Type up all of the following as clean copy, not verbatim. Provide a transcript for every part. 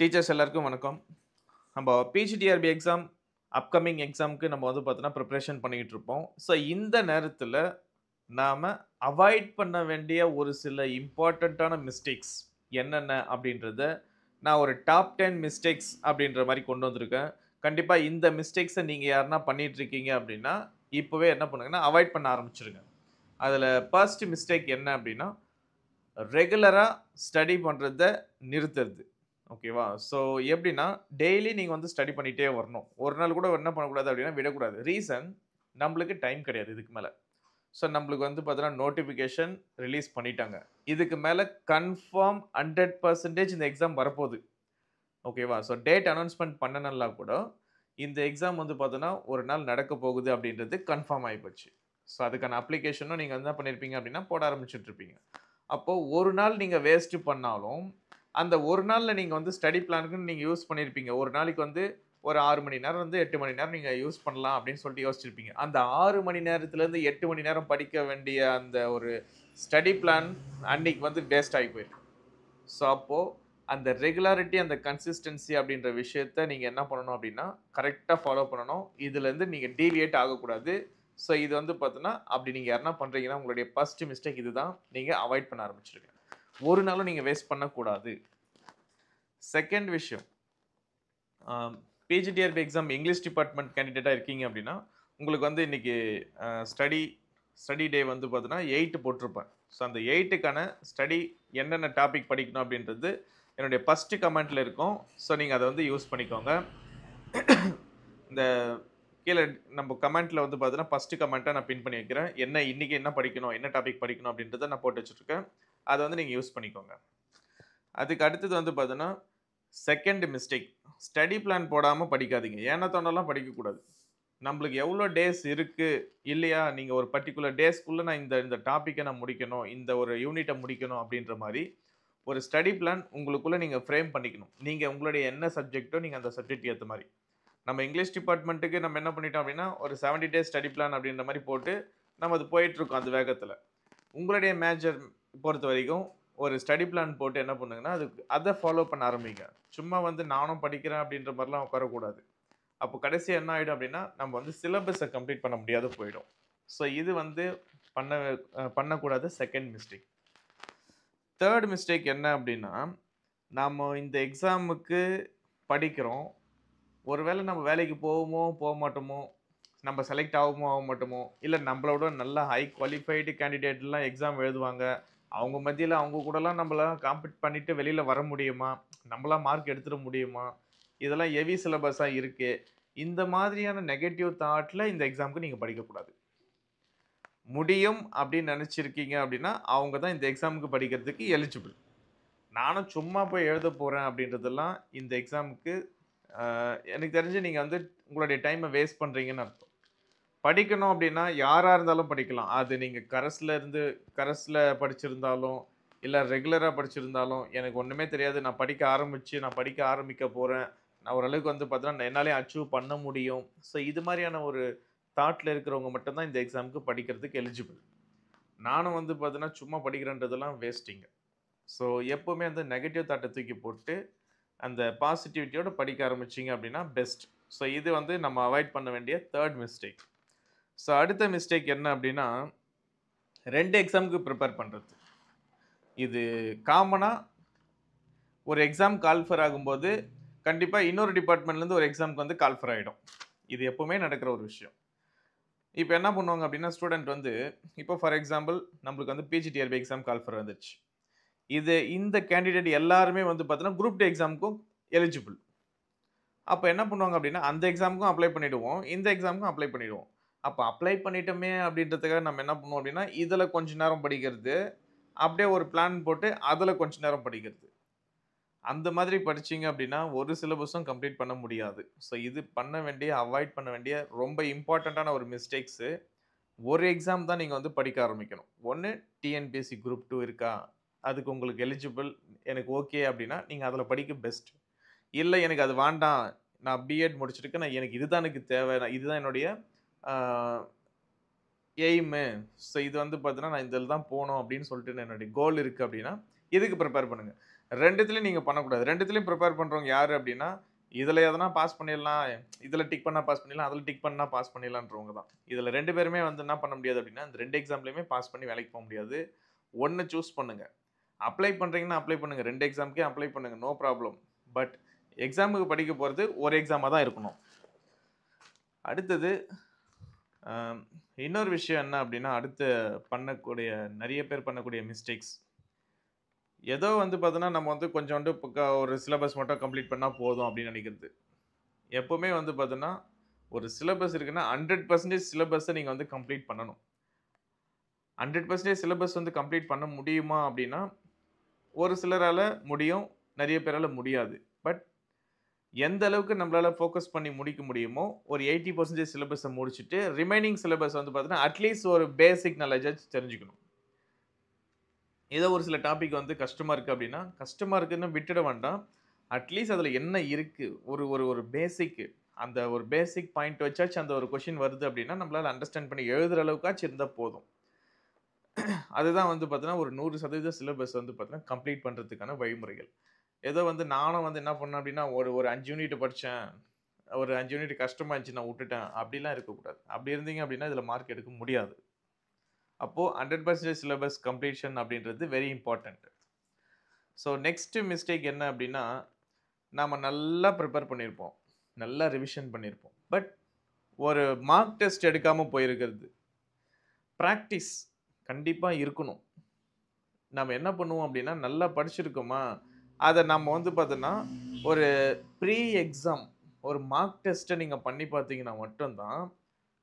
Teachers எல்லாருக்கும் வணக்கம். நம்ம பிஜிடிஆர்பி எக்ஸாம் அப்கமிங் எக்ஸாம்க்கு நம்ம வந்து பார்த்தோன்னா ப்ரிப்பரேஷன் பண்ணிக்கிட்டு இருப்போம். ஸோ இந்த நேரத்தில நாம அவாய்ட் பண்ண வேண்டிய ஒரு சில இம்பார்ட்டன்ட்டான மிஸ்டேக்ஸ் என்னென்ன அப்படின்றத நான் ஒரு டாப் 10 மிஸ்டேக்ஸ் அப்படின்ற மாரி கொண்டு வந்திருக்கேன். கண்டிப்பா இந்த மிஸ்டேக்ஸ நீங்க யாருனா பண்ணிட்டு இருக்கீங்க அப்படின்னா, இப்பவே என்ன பண்ணுங்கன்னா அவாய்ட் பண்ண ஆரம்பிச்சுருங்க. அதில ஃபர்ஸ்ட் மிஸ்டேக் என்ன அப்படின்னா, ரெகுலரா ஸ்டடி பண்றத நிறுத்துறது. ஓகேவா? ஸோ எப்படின்னா, டெய்லி நீங்க வந்து ஸ்டடி பண்ணிட்டே வரணும். ஒரு நாள் கூட என்ன பண்ணக்கூடாது அப்படின்னா விடக்கூடாது. ரீசன் நம்மளுக்கு டைம் கிடையாது இதுக்கு மேல. ஸோ நம்மளுக்கு வந்து பார்த்தீங்கன்னா, நோட்டிஃபிகேஷன் ரிலீஸ் பண்ணிட்டாங்க. இதுக்கு மேல கன்ஃபார்ம் 100% இந்த எக்ஸாம் வரப்போது. ஓகேவா? ஸோ டேட் அனவுன்ஸ்மென்ட் பண்ணனல்லா கூட, இந்த எக்ஸாம் வந்து பார்த்தோன்னா, ஒரு நாள் நடக்கப் போகுது அப்படின்றது கன்ஃபார்ம் ஆயிப்போச்சு. ஸோ அதுக்கான அப்ளிகேஷனும் நீங்க என்ன பண்ணியிருப்பீங்க அப்படின்னா, போட ஆரம்பிச்சுட்டு இருப்பீங்க. அப்போ ஒரு நாள் நீங்க வேஸ்ட் பண்ணாலும், அந்த ஒரு நாள்ல நீங்க வந்து ஸ்டடி பிளானுக்குன்னு நீங்க யூஸ் பண்ணியிருப்பீங்க. ஒரு நாளைக்கு வந்து ஒரு 6 மணி நேரம் வந்து 8 மணி நேரம் நீங்க யூஸ் பண்ணலாம் அப்படின்னு சொல்லிட்டு யோசிச்சிருப்பீங்க. அந்த 6 மணி நேரத்திலேருந்து 8 மணி நேரம் படிக்க வேண்டிய அந்த ஒரு ஸ்டடி பிளான் அன்னைக்கு வந்து வேஸ்ட் ஆகி போயிரும். ஸோ அப்போ அந்த ரெகுலாரிட்டி, அந்த கன்சிஸ்டன்சி அப்படின்ற விஷயத்த நீங்க என்ன பண்ணணும் அப்படின்னா, கரெக்ட்டா ஃபாலோ பண்ணணும். இதுலேருந்து நீங்க டீவியேட் ஆகக்கூடாது. ஸோ இது வந்து பார்த்தீங்கன்னா, அப்படி நீங்க யாருனா பண்றீங்கன்னா, உங்களுடைய ஃபர்ஸ்ட் மிஸ்டேக் இதுதான். நீங்க அவாய்ட் பண்ண ஆரம்பிச்சுருங்க. ஒரு நாளும் நீங்க வேஸ்ட் பண்ணக்கூடாது. செகண்ட் விஷயம், அ பிஜிடிஆர்பி எக்ஸாம் இங்கிலீஷ் டிபார்ட்மெண்ட் கேண்டிடேட்டா இருக்கீங்க அப்படின்னா, உங்களுக்கு வந்து இன்னைக்கு ஸ்டடி ஸ்டடி டே வந்து பார்த்தீங்கன்னா, 8 போட்டிருப்பேன். ஸோ அந்த 8க்கான ஸ்டடி என்னென்ன டாபிக் படிக்கணும் அப்படின்றது என்னுடைய ஃபர்ஸ்ட் கமெண்ட்ல இருக்கும். ஸோ நீங்க அத வந்து யூஸ் பண்ணிக்கோங்க. இந்த கீழ நம்ம கமெண்ட்ல வந்து பார்த்தீங்கன்னா, ஃபர்ஸ்ட் கமெண்ட்டா நான் பின் பண்ணி வைக்கிறேன். என்ன இன்னைக்கு என்ன படிக்கணும், என்ன டாபிக் படிக்கணும் அப்படின்றத நான் போட்டு வச்சுட்டுருக்கேன். அத வந்து நீங்க யூஸ் பண்ணிக்கோங்க. அதுக்கு அடுத்தது வந்து பார்த்தீங்கன்னா, செகண்ட் மிஸ்டேக். ஸ்டடி பிளான் போடாம படிக்காதீங்க. ஏனா தோணுலாம் படிக்கக்கூடாது. நம்மளுக்கு எவ்வளோ டேஸ் இருக்கு, இல்லையா, நீங்க ஒரு பர்ட்டிகுலர் டேஸ்க்குள்ள நான் இந்த இந்த டாபிக்க நான் முடிக்கணும், இந்த ஒரு யூனிட்ட முடிக்கணும் அப்படின்ற மாரி, ஒரு ஸ்டடி பிளான் உங்களுக்குள்ள நீங்க ஃப்ரேம் பண்ணிக்கணும். நீங்க உங்களுடைய என்ன சப்ஜெக்ட்டோ நீங்க அந்த சப்ஜெக்ட்க்கு ஏத்த மாரி. நம்ம இங்கிலீஷ் டிபார்ட்மென்ட்க்கு நம்ம என்ன பண்ணிட்டோம் அப்படின்னா, ஒரு 70 டேஸ் ஸ்டடி பிளான் அப்படின்ற மாரி போட்டு, நம்ம அது போயிட்டுருக்கோம் அந்த வேகத்துல. உங்களுடைய மேஜர் பொறுத்தவரைக்கும் ஒரு ஸ்டடி பிளான் போட்டு என்ன பண்ணுங்கன்னா, அத ஃபாலோ பண்ண ஆரம்பிங்க. சும்மா வந்து நானும் படிக்கிறேன் அப்படின்ற மாரிலாம் உட்காரக்கூடாது. அப்போ கடைசியா என்ன ஆயிடும் அப்படின்னா, நம்ம வந்து சிலபஸ கம்ப்ளீட் பண்ண முடியாத போயிடும். ஸோ இது வந்து பண்ண பண்ணக்கூடாத செகண்ட் மிஸ்டேக். தேர்ட் மிஸ்டேக் என்ன அப்படின்னா, நாம இந்த எக்ஸாமுக்கு படிக்கிறோம். ஒருவேள நம்ம வேலைக்கு போவோமோ, மாட்டோமோ, நம்ம செலக்ட் ஆவோமோ, ஆக மாட்டோமோ, இல்ல நம்மளோட நல்ல ஹை குவாலிஃபைடு கேண்டிடேட்லாம் எக்ஸாம் எழுதுவாங்க. அவங்க மத்தியில அவங்க கூடலாம் நம்மளால காம்பீட் பண்ணிட்டு வெளியில வர முடியுமா? நம்மளா மார்க் எடுத்துற முடியுமா? இதெல்லாம் ஹெவி சிலபஸா இருக்கே. இந்த மாதிரியான நெகட்டிவ் தாட்ல இந்த எக்ஸாம்க்கு நீங்க படிக்கக்கூடாது. முடியும் அப்படின்னு நெனச்சிருக்கீங்க அப்படின்னா, அவங்க தான் இந்த எக்ஸாம்க்கு படிக்கிறதுக்கு எலிஜிபிள். நானும் சும்மா போய் எழுதப் போறேன் அப்படின்றதெல்லாம் இந்த எக்ஸாம்க்கு எனக்கு தெரிஞ்சு நீங்க வந்து உங்களுடைய டைம வேஸ்ட் பண்றீங்கன்னு அர்த்தம். படிக்கணும் அப்படின்னா, யாரா இருந்தாலும் படிக்கலாம். அது நீங்க கரஸ்ல படிச்சிருந்தாலும், இல்ல ரெகுலரா படிச்சிருந்தாலும், எனக்கு ஒண்ணுமே தெரியாது. நான் படிக்க ஆரம்பிக்க போறேன். நான் ஓரளவுக்கு வந்து பார்த்தீங்கன்னா, என்னாலயே அச்சீவ் பண்ண முடியும். ஸோ இது மாரியான ஒரு தாட்ல இருக்கிறவங்க மட்டும் தான் இந்த எக்ஸாம்க்கு படிக்கிறதுக்கு எலிஜிபிள். நானும் வந்து பார்த்தீங்கன்னா, சும்மா படிக்கிறேன்றதெல்லாம் வேஸ்ட்டுங்க. ஸோ எப்பவுமே வந்து நெகட்டிவ் தாட்ட தூக்கி போட்டு, அந்த பாசிட்டிவிட்டியோட படிக்க ஆரம்பிச்சீங்க அப்படின்னா பெஸ்ட். ஸோ இது வந்து நம்ம அவாய்ட் பண்ண வேண்டிய 3 மிஸ்டேக். ஸோ அடுத்த மிஸ்டேக் என்ன அப்படின்னா, 2 எக்ஸாம்க்கு பிரிப்பேர் பண்றது. இது காமனா ஒரு எக்ஸாம் கால்ஃபர் ஆகும்போது, கண்டிப்பா இன்னொரு டிபார்ட்மென்ட்லேருந்து ஒரு எக்ஸாம்க்கு வந்து கால்ஃபர் ஆயிடும். இது எப்பவுமே நடக்கிற ஒரு விஷயம். இப்ப என்ன பண்ணுவாங்க அப்படின்னா, ஸ்டூடண்ட் வந்து இப்போ ஃபார் எக்ஸாம்பிள் நம்மளுக்கு வந்து பிஜிடிஆர்பி எக்ஸாம் கால்ஃபர் வந்துருச்சு. இந்த கேண்டிடேட் எல்லாருமே வந்து பார்த்தீங்கன்னா, குரூப் டி எக்ஸாம்க்கும் எலிஜிபிள். அப்ப என்ன பண்ணுவாங்க அப்படின்னா, அந்த எக்ஸாம்க்கும் அப்ளை பண்ணிடுவோம். இந்த எக்ஸாம்க்கும் அப்ளை பண்ணிடுவோம். அப்ப அப்ளை பண்ணிட்டோமே அப்படின்றதுக்காக நம்ம என்ன பண்ணுவோம் அப்படின்னா, இதுல கொஞ்ச நேரம் படிக்கிறது. அப்படியே ஒரு பிளான் போட்டு அதுல கொஞ்ச நேரம் படிக்கிறது. அந்த மாதிரி படிச்சீங்க அப்படின்னா, ஒரு சிலபஸும் கம்ப்ளீட் பண்ண முடியாது. ஸோ இது பண்ண வேண்டிய, அவாய்ட் பண்ண வேண்டிய ரொம்ப இம்பார்ட்டன்ட்டான ஒரு மிஸ்டேக்ஸு. ஒரு எக்ஸாம் தான் நீங்க வந்து படிக்க ஆரம்பிக்கணும். ஒண்ணு டிஎன்பிஎஸ்சி குரூப் 2 இருக்கா? அதுக்கு உங்களுக்கு எலிஜிபிள். எனக்கு ஓகே அப்படின்னா, நீங்க அதுல படிக்க பெஸ்ட். இல்ல எனக்கு அது வேண்டாம். நான் பிஎட் முடிச்சிருக்கேன். எனக்கு இதுதான் எனக்கு தேவை. இதுதான் என்னுடைய ஆ எய்மு. ஸோ இது வந்து பார்த்தீங்கன்னா, நான் இதில தான் போணும் அப்படின்னு சொல்லிட்டு என்னுடைய கோல் இருக்கு அப்படின்னா, இதுக்கு பிரிப்பேர் பண்ணுங்க. 2த்துலயும் நீங்க பண்ணக்கூடாது. 2த்துலயும் பிரிப்பேர் பண்றவங்க யாரு அப்டின்னா, இதுல எதனா பாஸ் பண்ணிடலாம். இதுல டிக் பண்ணா பாஸ் பண்ணிடலாம். அதுல டிக் பண்ணா பாஸ் பண்ணிடலான்றவங்க தான். இதுல 2 பேருமே வந்து என்ன பண்ண முடியாது அப்டின்னா, இந்த 2 எக்ஸாம்லயுமே பாஸ் பண்ணி வேலைக்கு போ முடியாது. 1 சூஸ் பண்ணுங்க. அப்ளை பண்றீங்கன்னா அப்ளை பண்ணுங்க. 2 எக்ஸாம்க்கே அப்ளை பண்ணுங்க. No problem. பட் எக்ஸாமுக்கு படிக்க போறது ஒரு எக்ஸாமா தான் இருக்கணும். அடுத்தது அ இன்னொரு விஷயம் என்ன அப்டின்னா, அடுத்து பண்ணக்கூடிய நெறைய பேர் பண்ணக்கூடிய மிஸ்டேக்ஸ். ஏதோ வந்து பார்த்தோன்னா, நம்ம வந்து கொஞ்சோண்டு ஒரு சிலபஸ் மட்டும் கம்ப்ளீட் பண்ணா போதும் அப்டின்னு நெனைக்கிறது. எப்பவுமே வந்து பார்த்தோன்னா, ஒரு சிலபஸ் இருக்குன்னா 100% சிலபஸ நீங்க வந்து கம்ப்ளீட் பண்ணணும். 100% சிலபஸ் வந்து கம்ப்ளீட் பண்ண முடியுமா அப்டின்னா, ஒரு சிலரால முடியும். நெறைய பேரால முடியாது. பட் எந்த அளவுக்கு நம்மளால ஃபோக்கஸ் பண்ணி முடிக்க முடியுமோ, ஒரு 80% சிலபஸ முடிச்சுட்டு, ரிமைனிங் சிலபஸ் வந்து பார்த்தீங்கன்னா, அட்லீஸ்ட் ஒரு பேசிக் நாலேட்ஜாச்சும் தெரிஞ்சுக்கணும். ஏதோ ஒரு சில டாபிக் வந்து கஷ்டமா இருக்கு அப்டின்னா, கஷ்டமா இருக்குன்னு விட்டுட வேண்டாம். அட்லீஸ்ட் அதுல என்ன இருக்கு? ஒரு ஒரு ஒரு பேசிக் அந்த ஒரு பேசிக் பாயிண்ட் வச்சாச்சும் அந்த ஒரு கொஸ்டின் வருது அப்டின்னா, நம்மளால அண்டர்ஸ்டாண்ட் பண்ணி எழுதுற அளவுக்காச்சும் இருந்தா போதும். அதுதான் வந்து பார்த்தீங்கன்னா, ஒரு 100% சிலபஸ் வந்து பார்த்தீங்கன்னா, கம்ப்ளீட் பண்றதுக்கான வழிமுறைகள். ஏதோ வந்து நானும் வந்து என்ன பண்ணேன் அப்டின்னா, ஒரு ஒரு 5 யூனிட் படிச்சேன். ஒரு 5 யூனிட் கஷ்டமா இருந்துச்சு நான் வுட்டுட்டேன். அப்டிலாம் இருக்கக்கூடாது. அப்டி இருந்தீங்க அப்டின்னா, இதுல மார்க் எடுக்க முடியாது. அப்போ 100% சிலபஸ் கம்ப்ளீஷன் அப்டின்றது very important. So next mistake என்ன அப்டின்னா, நாம நல்லா பிரிப்பேர் பண்ணியிருப்போம். நல்லா ரிவிஷன் பண்ணியிருப்போம். பட் ஒரு மார்க் டெஸ்ட் எடுக்காம போயிருக்கிறது. பிராக்டிஸ் கண்டிப்பா இருக்கணும். நம்ம என்ன பண்ணுவோம் அப்டின்னா, நல்லா படிச்சிருக்கோமா, அத நம்ம வந்து பார்த்தோன்னா, ஒரு ப்ரீ எக்ஸாம் ஒரு மார்க் டெஸ்ட்ட நீங்க பண்ணி பார்த்தீங்கன்னா மட்டும் தான்,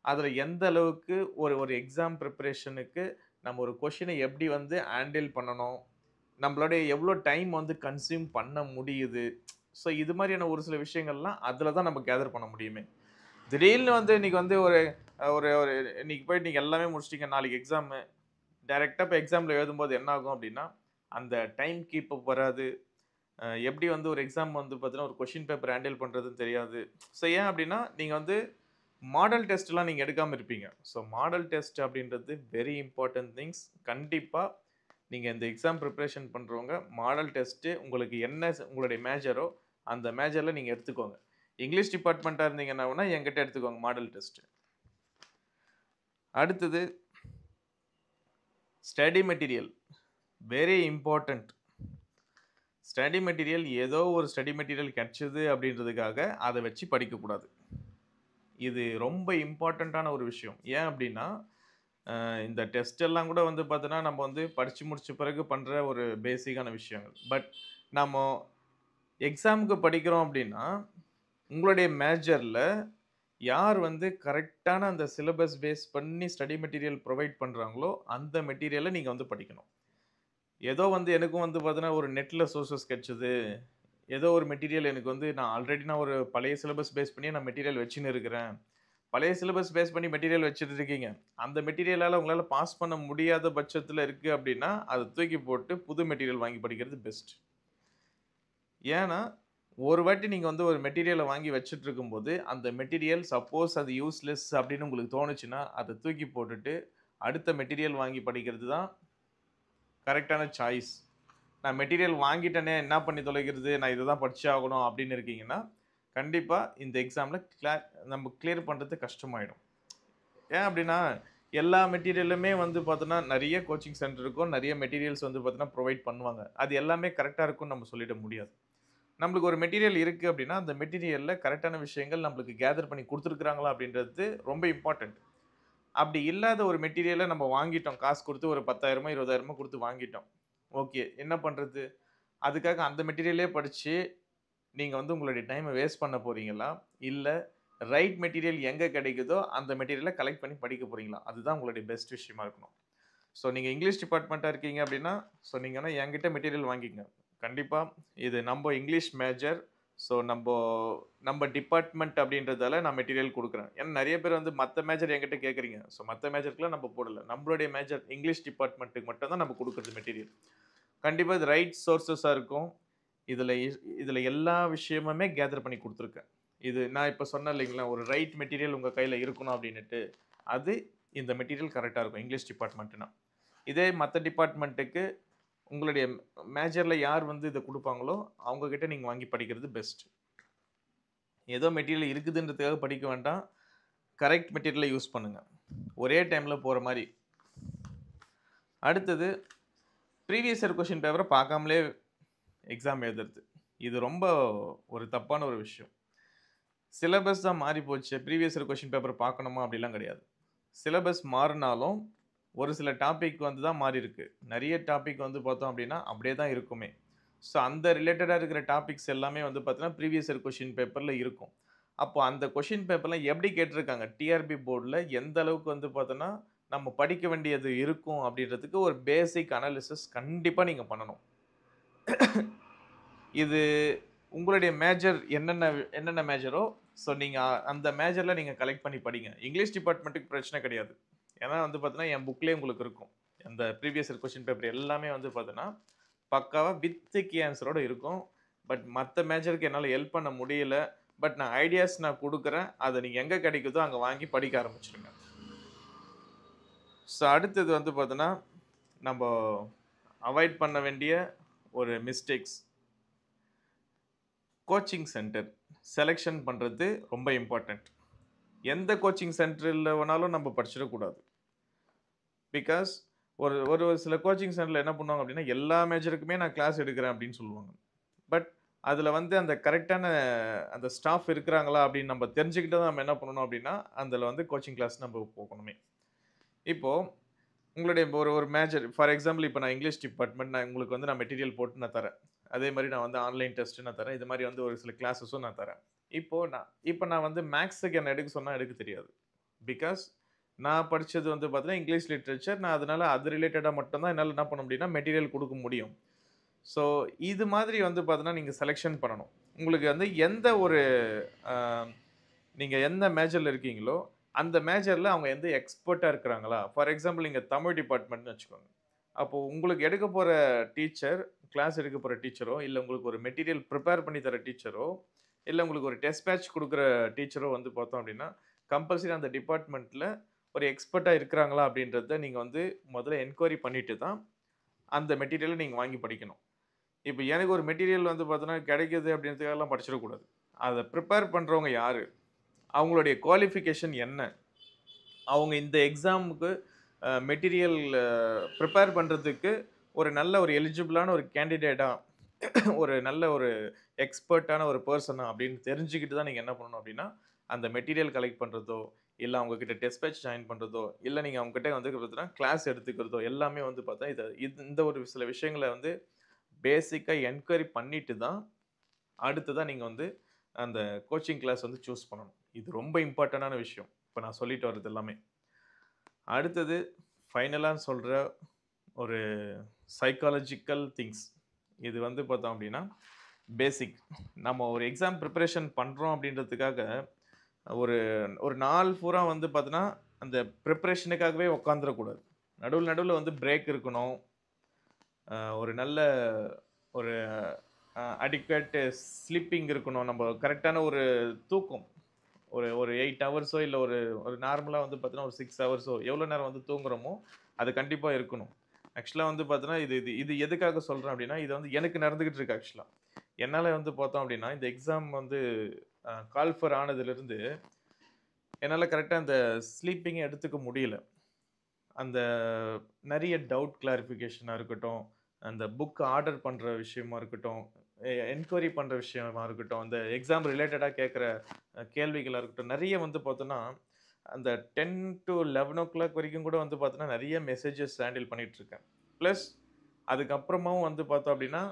அதுல எந்த அளவுக்கு ஒரு ஒரு எக்ஸாம் பிரிப்பரேஷனுக்கு நம்ம ஒரு கொஸ்டின எப்டி வந்து ஹேண்டில் பண்ணணும், நம்மளுடைய எவ்ளோ டைம் வந்து கன்சியூம் பண்ண முடியுது. ஸோ இது மாரியான ஒரு சில விஷயங்கள்லாம் அதுல தான் நம்ம கேதர் பண்ண முடியுமே. திடீர்னு வந்து இன்னைக்கு வந்து ஒரு ஒரு ஒரு இன்னைக்கு போயிட்டு நீங்க எல்லாமே முடிச்சுட்டீங்க. நாளைக்கு எக்ஸாமு. டைரக்ட்டா போய் எக்ஸாம்ல எழுதும்போது என்ன ஆகும் அப்டின்னா, அந்த டைம் கீப் அப் வராது. எப்படி வந்து ஒரு எக்ஸாம் வந்து பார்த்தீங்கன்னா, ஒரு கொஸ்டின் பேப்பர் ஹேண்டில் பண்றதுன்னு தெரியாது. ஸோ ஏன் அப்டின்னா, நீங்க வந்து மாடல் டெஸ்ட்லாம் நீங்க எடுக்காம இருப்பீங்க. ஸோ மாடல் டெஸ்ட் அப்டின்றது வெரி இம்பார்ட்டன்ட் திங்ஸ். கண்டிப்பா நீங்க இந்த எக்ஸாம் பிரிப்பரேஷன் பண்றவங்க மாடல் டெஸ்ட் உங்களுக்கு என்ன உங்களுடைய மேஜரோ, அந்த மேஜர்ல நீங்க எடுத்துக்கோங்க. இங்கிலீஷ் டிபார்ட்மெண்ட்டா இருந்தீங்கன்னா வேணா என்கிட்ட எடுத்துக்கோங்க மாடல் டெஸ்ட். அடுத்தது study material. Very important. Study material ஏதோ ஒரு ஸ்டடி மெட்டீரியல் கிடைச்சது அப்படின்றதுக்காக அத வச்சு படிக்கக்கூடாது. இது ரொம்ப இம்பார்ட்டன்ட்டான ஒரு விஷயம். ஏன் அப்படின்னா, இந்த டெஸ்ட் எல்லாம் கூட வந்து பார்த்தீங்கன்னா, நம்ம வந்து படிச்சு முடிச்ச பிறகு பண்ற ஒரு பேசிக்கான விஷயங்கள். பட் நம்ம எக்ஸாமுக்கு படிக்கிறோம் அப்படின்னா, உங்களுடைய மேஜர்ல யார் வந்து கரெக்ட்டான அந்த சிலபஸ் பேஸ் பண்ணி ஸ்டடி மெட்டீரியல் புரொவைட் பண்றாங்களோ, அந்த மெட்டீரியல நீங்க வந்து படிக்கணும். ஏதோ வந்து எனக்கும் வந்து பார்த்தீங்கன்னா, ஒரு நெட்ல சோர்சஸ் கிடைச்சது. ஏதோ ஒரு மெட்டீரியல் எனக்கு வந்து நான் ஆல்ரெடி ஒரு பழைய சிலபஸ் பேஸ் பண்ணி நான் மெட்டீரியல் வச்சுன்னு இருக்கிறேன். பழைய சிலபஸ் பேஸ் பண்ணி மெட்டீரியல் வச்சுட்டு இருக்கீங்க. அந்த மெட்டீரியலால உங்களால பாஸ் பண்ண முடியாத பட்சத்துல இருக்கு அப்டின்னா, அத தூக்கி போட்டு புது மெட்டீரியல் வாங்கி படிக்கிறது பெஸ்ட். ஏன்னா, ஒரு வாட்டி நீங்க வந்து ஒரு மெட்டீரியல வாங்கி வச்சுட்டு இருக்கும்போது, அந்த மெட்டீரியல் சப்போஸ் அது யூஸ்லெஸ் அப்டின்னு உங்களுக்கு தோணுச்சுன்னா, அத தூக்கி போட்டுட்டு அடுத்த மெட்டீரியல் வாங்கி படிக்கிறது தான் கரெக்ட்டான சாய்ஸ். நான் மெட்டீரியல் வாங்கிட்டேனே, என்ன பண்ணி தொலைக்கிறது? நான் இத தான் படிச்சே ஆகணும் அப்படின்னு இருக்கீங்கன்னா, கண்டிப்பா இந்த எக்ஸாம்ல நம்ம கிளியர் பண்றது கஷ்டமாயிடும். ஏன் அப்படின்னா, எல்லா மெட்டீரியலுமே வந்து பார்த்தோன்னா, நெறைய கோச்சிங் சென்டர் இருக்கும். நெறைய மெட்டீரியல்ஸ் வந்து பார்த்தீங்கன்னா, புரொவைட் பண்ணுவாங்க. அது எல்லாமே கரெக்ட்டா இருக்கும்னு நம்ம சொல்லிட முடியாது. நம்மளுக்கு ஒரு மெட்டீரியல் இருக்கு அப்படின்னா, அந்த மெட்டீரியல்ல கரெக்ட்டான விஷயங்கள் நம்மளுக்கு கேதர் பண்ணி குடுத்துருக்காங்களா அப்படின்றது ரொம்ப இம்பார்ட்டன்ட். அப்படி இல்லாத ஒரு மெட்டீரியல நம்ம வாங்கிட்டோம். காசு குடுத்து ஒரு 10,000 20,000 குடுத்து வாங்கிட்டோம். ஓகே. என்ன பண்றது? அதுக்காக அந்த மெட்டீரியலே படிச்சு, நீங்க வந்து உங்களுடைய டைம வேஸ்ட் பண்ண போறீங்களா? இல்ல ரைட் மெட்டீரியல் எங்க கிடைக்குதோ, அந்த மெட்டீரியல கலெக்ட் பண்ணி படிக்க போறீங்களா? அதுதான் உங்களுடைய பெஸ்ட் விஷயமா இருக்கணும். ஸோ நீங்க இங்கிலீஷ் டிபார்ட்மெண்ட்டா இருக்கீங்க அப்டின்னா, ஸோ நீங்க வேணா என்கிட்ட மெட்டீரியல் வாங்கிக்கங்க. கண்டிப்பா இது நம்ப இங்கிலீஷ் மேஜர். ஸோ நம்ப டிபார்ட்மெண்ட் அப்டின்றதால நான் மெட்டீரியல் குடுக்குறேன். ஏன்னா நெறைய பேர் வந்து மத்த மேஜர் என்கிட்ட கேட்கறீங்க. ஸோ மத்த மேஜர்க்குலாம் நம்ம போடல. நம்மளுடைய மேஜர் இங்கிலீஷ் டிபார்ட்மெண்ட்டுக்கு மட்டும் தான் நம்ம குடுக்குறது மெட்டீரியல். கண்டிப்பா இது ரைட் சோர்ஸஸா இருக்கும். இதுல எல்லா விஷயமுமே கேதர் பண்ணி குடுத்துருக்கேன். இது நான் இப்ப சொன்னேன் இல்லைங்களா, ஒரு ரைட் மெட்டீரியல் உங்க கையில இருக்கணும் அப்டின்னுட்டு. அது இந்த மெட்டீரியல் கரெக்ட்டா இருக்கும். இங்கிலீஷ் டிபார்ட்மெண்ட்னா. இதே மத்த டிபார்ட்மெண்ட்டுக்கு உங்களுடைய மேஜர்ல யார் வந்து இத குடுப்பாங்களோ, அவங்க கிட்ட நீங்க வாங்கி படிக்கிறது பெஸ்ட். ஏதோ மெட்டீரியல் இருக்குதுன்றதுக்காக படிக்க வேண்டாம். கரெக்ட் மெட்டீரியல யூஸ் பண்ணுங்க. ஒரே டைம்ல போற மாரி. அடுத்தது ப்ரீவியஸ் இயர் கொஸ்டின் பேப்பர பார்க்காமலே எக்ஸாம் எழுதுறது. இது ரொம்ப ஒரு தப்பான ஒரு விஷயம். சிலபஸ் தான் மாறி போச்சு. ப்ரீவியஸ் இயர் கொஸ்டின் பேப்பர் பார்க்கணுமா அப்படிலாம் கிடையாது. சிலபஸ் மாறுனாலும், ஒரு சில டாபிக் வந்து தான் மாறியிருக்கு. நெறைய டாபிக் வந்து பார்த்தோம் அப்படின்னா, அப்படியே தான் இருக்குமே. ஸோ, அந்த ரிலேட்டடா இருக்கிற டாபிக்ஸ் எல்லாமே வந்து பார்த்தீங்கன்னா, ப்ரீவியஸ் இயர் கொஸ்டின் பேப்பர்ல இருக்கும். அப்போ அந்த கொஸ்டின் பேப்பர்லாம் எப்படி கேட்டிருக்காங்க? டிஆர்பி போர்ட்ல எந்த அளவுக்கு வந்து பார்த்தோன்னா, நம்ம படிக்க வேண்டியது இருக்கும் அப்படின்றதுக்கு ஒரு பேசிக் அனாலிசிஸ் கண்டிப்பா நீங்க பண்ணணும். இது உங்களுடைய மேஜர் என்னென்ன மேஜரோ, ஸோ நீங்க அந்த மேஜர்ல நீங்க கலெக்ட் பண்ணி படிங்க. இங்கிலீஷ் டிபார்ட்மென்ட்க்கு பிரச்சனை கிடையாது. ஏன்னா வந்து பார்த்தீங்கன்னா, என் புக்லயே உங்களுக்கு இருக்கும். அந்த ப்ரீவியஸ் இயர் கொஸ்டின் பேப்பர் எல்லாமே வந்து பார்த்தீங்கன்னா, பக்காவா வித் கீ ஆன்ஸரோட இருக்கும். பட் மத்த மேஜருக்கு என்னால ஹெல்ப் பண்ண முடியல. பட் நான் குடுக்குறேன். அத நீங்க எங்க கிடைக்குதோ அங்க வாங்கி படிக்க ஆரம்பிச்சுருங்க. ஸோ அடுத்தது வந்து பார்த்தீங்கன்னா, நம்ப அவாய்ட் பண்ண வேண்டிய ஒரு மிஸ்டேக்ஸ். கோச்சிங் சென்டர் செலக்ஷன் பண்றது ரொம்ப இம்பார்ட்டன்ட். எந்த கோச்சிங் சென்டர்ல வேணாலும் நம்ம படிச்சிடக்கூடாது. பிகாஸ் ஒரு ஒரு சில கோச்சிங் சென்டர்ல என்ன பண்ணுவாங்க அப்படின்னா, எல்லா மேஜருக்குமே நான் கிளாஸ் எடுக்கிறேன் அப்படின்னு சொல்லுவாங்க. பட் அதுல வந்து அந்த கரெக்ட்டான அந்த ஸ்டாஃப் இருக்கிறாங்களா அப்படின்னு நம்ம தெரிஞ்சுக்கிட்டு தான் நம்ம என்ன பண்ணணும் அப்படின்னா, அதுல வந்து கோச்சிங் கிளாஸ் நம்ம போகணுமே. இப்போ உங்களுடைய ஒரு ஒரு மேஜர் ஃபார் எக்ஸாம்பிள் இப்ப நான் இங்கிலீஷ் டிபார்ட்மெண்ட் உங்களுக்கு வந்து நான் மெட்டீரியல் போட்டு நான் தரேன். அதே மாரி நான் வந்து ஆன்லைன் டெஸ்ட் நான் தரேன். இது மாரி வந்து ஒரு சில கிளாஸஸும் நான் தரேன். இப்ப நான் வந்து மேத்ஸுக்கு என்ன எடுக்க சொன்னா எடுக்க தெரியாது. பிகாஸ் நான் படிச்சது வந்து பார்த்தீங்கன்னா, இங்கிலீஷ் லிட்டரேச்சர். நான் அதனால அது ரிலேட்டடா மட்டும் தான் என்னால என்ன பண்ண முடியும்னா, மெட்டீரியல் குடுக்க முடியும். ஸோ, இது மாதிரி வந்து பார்த்தீங்கன்னா, நீங்க செலக்ஷன் பண்ணணும். உங்களுக்கு வந்து எந்த ஒரு அ நீங்க எந்த மேஜர்ல இருக்கீங்களோ, அந்த மேஜர்ல அவங்க எந்த எக்ஸ்பெர்ட்டா இருக்கிறாங்களா? ஃபார் எக்ஸாம்பிள் நீங்க தமிழ் டிபார்ட்மெண்ட்னு வச்சுக்கோங்க. அப்போ உங்களுக்கு எடுக்க போற டீச்சர், கிளாஸ் எடுக்க போற டீச்சரோ, இல்ல உங்களுக்கு ஒரு மெட்டீரியல் பிரிப்பேர் பண்ணி தர டீச்சரோ, இல்ல உங்களுக்கு ஒரு டெஸ்ட் பேட்ச் குடுக்குற டீச்சரோ வந்து பார்த்தோம் அப்டின்னா, கம்பல்சரி அந்த டிபார்ட்மெண்ட்ல ஒரு எக்ஸ்பெர்ட்டா இருக்கிறாங்களா? அப்டின்றத நீங்க வந்து முதல்ல என்குயரி பண்ணிட்டு தான், அந்த மெட்டீரியல நீங்க வாங்கி படிக்கணும். இப்ப எனக்கு ஒரு மெட்டீரியல் வந்து பார்த்தோன்னா, கிடைக்குது அப்டின்றதுக்காகலாம் படிச்சிடக்கூடாது. அத பிரிப்பேர் பண்றவங்க யாரு? அவங்களுடைய குவாலிஃபிகேஷன் என்ன? அவங்க இந்த எக்ஸாமுக்கு மெட்டீரியல் பிரிப்பேர் பண்றதுக்கு ஒரு நல்ல ஒரு எலிஜிபிளான ஒரு கேண்டிடேட்டா, ஒரு நல்ல ஒரு எக்ஸ்பெர்ட்டான ஒரு பெர்சனா அப்படின்னு தெரிஞ்சுக்கிட்டு தான் நீங்க என்ன பண்ணணும் அப்படின்னா, அந்த மெட்டீரியல் கலெக்ட் பண்றதோ, இல்ல அவங்க கிட்ட டெஸ்ட் பேட்ச் ஜாயின் பண்றதோ, இல்ல நீங்க அவங்க கிட்ட வந்து பார்த்தீங்கன்னா கிளாஸ் எடுத்துக்கிறதோ எல்லாமே வந்து பார்த்தா இந்த ஒரு சில விஷயங்கள வந்து பேசிக்கா என்குயரி பண்ணிட்டு தான், அடுத்ததா நீங்க வந்து அந்த கோச்சிங் கிளாஸ் வந்து சூஸ் பண்ணணும். இது ரொம்ப இம்பார்ட்டன்டான விஷயம். இப்ப நான் சொல்லிட்டு வர்றது எல்லாமே. அடுத்தது ஃபைனலா சொல்ற ஒரு சைக்காலஜிக்கல் திங்ஸ். இது வந்து பார்த்தோம் அப்டின்னா, பேசிக். நம்ம ஒரு எக்ஸாம் பிரிப்பரேஷன் பண்றோம் அப்டின்றதுக்காக, ஒரு ஒரு நாள் பூரா வந்து பார்த்தீங்கன்னா, அந்த பிரிப்பரேஷனுக்காகவே உட்காந்துறக்கூடாது. நடுவுல வந்து பிரேக் இருக்கணும். ஒரு நல்ல ஒரு அடிக்வேட் ஸ்லீப்பிங் இருக்கணும். நம்ம கரெக்ட்டான ஒரு தூக்கம். ஒரு ஒரு 8 ஹவர்ஸோ இல்ல ஒரு ஒரு நார்மலா வந்து பார்த்தீங்கன்னா, ஒரு 6 ஹவர்ஸோ எவ்வளோ நேரம் வந்து தூங்குறோமோ, அது கண்டிப்பா இருக்கணும். ஆக்சுவலா வந்து பார்த்தீங்கன்னா, இது இது இது எதுக்காக சொல்றேன் அப்டின்னா, இது வந்து எனக்கு நடந்துகிட்டு இருக்கு ஆக்சுவலா. என்னால வந்து பார்த்தோம் அப்டின்னா, இந்த எக்ஸாம் வந்து கால்ஃபர் ஆனதிலிருந்து, என்னால கரெக்ட்டா அந்த ஸ்லீப்பிங்க எடுத்துக்க முடியல. அந்த நெறைய டவுட் கிளாரிஃபிகேஷனா இருக்கட்டும், அந்த புக் ஆர்டர் பண்ற விஷயமா இருக்கட்டும், என்குயரி பண்ற விஷயமா இருக்கட்டும், அந்த எக்ஸாம் ரிலேட்டடா கேட்கிற கேள்விகளா இருக்கட்டும், நெறைய வந்து பார்த்தோன்னா, அந்த 10 டூ 11:00 வரைக்கும் கூட வந்து பார்த்தோன்னா, நெறைய மெசேஜஸ் ஹேண்டில் பண்ணிட்டுருக்கேன். பிளஸ் அதுக்கப்புறமாவும் வந்து பார்த்தோம் அப்டின்னா,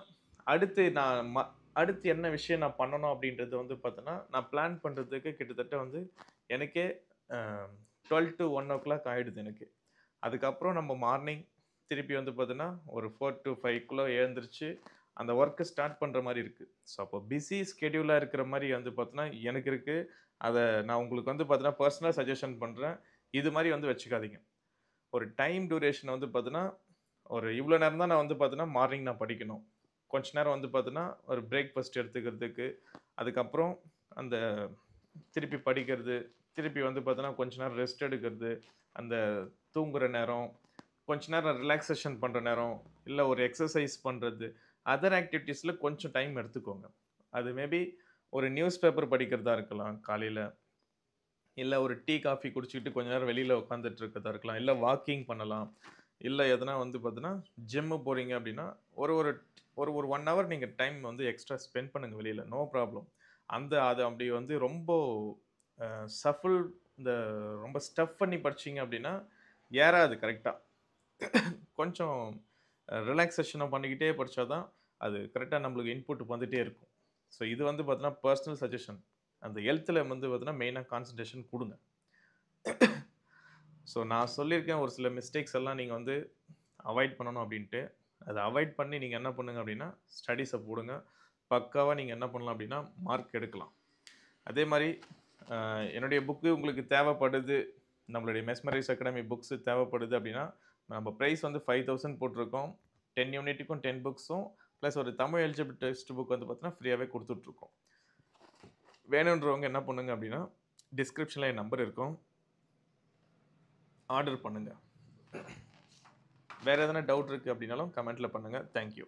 அடுத்து நான் அடுத்து என்ன விஷயம் நான் பண்ணணும் அப்டின்றது வந்து பார்த்தோன்னா, நான் பிளான் பண்றதுக்கு கிட்டத்தட்ட வந்து எனக்கே அ 12 டூ 1:00 ஆயிடுது எனக்கு. அதுக்கப்புறம் நம்ம மார்னிங் திருப்பி வந்து பார்த்தீங்கன்னா, ஒரு 4 டூ 5க்குள்ள எழுந்திரிச்சு, அந்த வொர்க்க ஸ்டார்ட் பண்ற மாரி இருக்கு. ஸோ, அப்போ பிஸி ஸ்கெட்யூலா இருக்கிற மாரி வந்து பார்த்தீங்கன்னா, எனக்கு இருக்கு. அத நான் உங்களுக்கு வந்து பார்த்தீங்கன்னா, பெர்சனலா சஜஷன் பண்றேன். இது மாரி வந்து வச்சுக்காதீங்க. ஒரு டைம் டியூரேஷன் வந்து பார்த்தீங்கன்னா, ஒரு இவ்வளோ நேரம் தான் நான் வந்து பார்த்தீங்கன்னா, மார்னிங் நான் படிக்கணும். கொஞ்ச நேரம் வந்து பார்த்தீங்கன்னா, ஒரு பிரேக்ஃபாஸ்ட் எடுத்துக்கிறதுக்கு, அதுக்கப்புறம் அந்த திருப்பி படிக்கிறது, திருப்பி வந்து பார்த்தீங்கன்னா, கொஞ்ச நேரம் ரெஸ்ட் எடுக்கிறது, அந்த தூங்குற நேரம், கொஞ்ச நேரம் ரிலாக்சேஷன் பண்ற நேரம். இல்ல ஒரு எக்ஸர்சைஸ் பண்றது, அதர் ஆக்டிவிட்டீஸ்ல கொஞ்சம் டைம் எடுத்துக்கோங்க. அது மேபி ஒரு நியூஸ் பேப்பர் படிக்கிறதா இருக்கலாம் காலையில. இல்ல ஒரு டீ, காஃபி குடிச்சுக்கிட்டு கொஞ்ச நேரம் வெளியில உட்காந்துட்டு இருக்கிறதா இருக்கலாம். இல்ல வாக்கிங் பண்ணலாம். இல்ல எதனா வந்து பார்த்தீங்கன்னா, ஜிம் போறீங்க அப்படின்னா, ஒரு ஒரு ஒரு ஒரு 1 ஹவர் நீங்க டைம் வந்து எக்ஸ்ட்ரா ஸ்பெண்ட் பண்ணுங்க வெளியில. No problem. அது அப்படி வந்து ரொம்ப சஃபில் இந்த ரொம்ப ஸ்டஃப் பண்ணி படிச்சீங்க அப்படின்னா, ஏறாது கரெக்ட்டா. கொஞ்சம் ரிலாக்சேஷனா பண்ணிக்கிட்டே படிச்சா தான், அது கரெக்ட்டா நம்மளுக்கு இன்புட் வந்துட்டே இருக்கும். ஸோ இது வந்து பார்த்தீங்கன்னா, பெர்சனல் சஜஷன். அந்த ஹெல்த்ல வந்து பார்த்தீங்கன்னா, மெயினா கான்சன்ட்ரேஷன் குடுங்க. ஸோ நான் சொல்லியிருக்கேன் ஒரு சில மிஸ்டேக்ஸ் எல்லாம் நீங்க வந்து அவாய்ட் பண்ணணும் அப்படின்ட்டு. அத அவாய்ட் பண்ணி நீங்க என்ன பண்ணுங்க அப்படின்னா, ஸ்டடீஸ போடுங்க. பக்காவா நீங்க என்ன பண்ணலாம் அப்படின்னா, மார்க் எடுக்கலாம். அதே மாரி அ என்னுடைய புக்கு உங்களுக்கு தேவைப்படுது, நம்மளுடைய மெஸ்மரைஸ் அகாடமி புக்ஸ் தேவைப்படுது அப்படின்னா, நம்ம பிரைஸ் வந்து 5000 போட்டிருக்கோம். 10 யூனிட்டுக்கும் 10 புக்ஸும் பிளஸ் ஒரு தமிழ் எலிஜிபிள் டெக்ஸ்ட் புக் வந்து பார்த்தீங்கன்னா, ஃப்ரீயாவே குடுத்துட்டுருக்கோம். வேணுன்றவங்க என்ன பண்ணுங்க அப்படின்னா, டிஸ்கிரிப்ஷன்ல என் நம்பர் இருக்கும். ஆர்டர் பண்ணுங்க. வேற எதனா டவுட் இருக்கு அப்படின்னாலும் கமெண்ட்ல பண்ணுங்க. Thank you.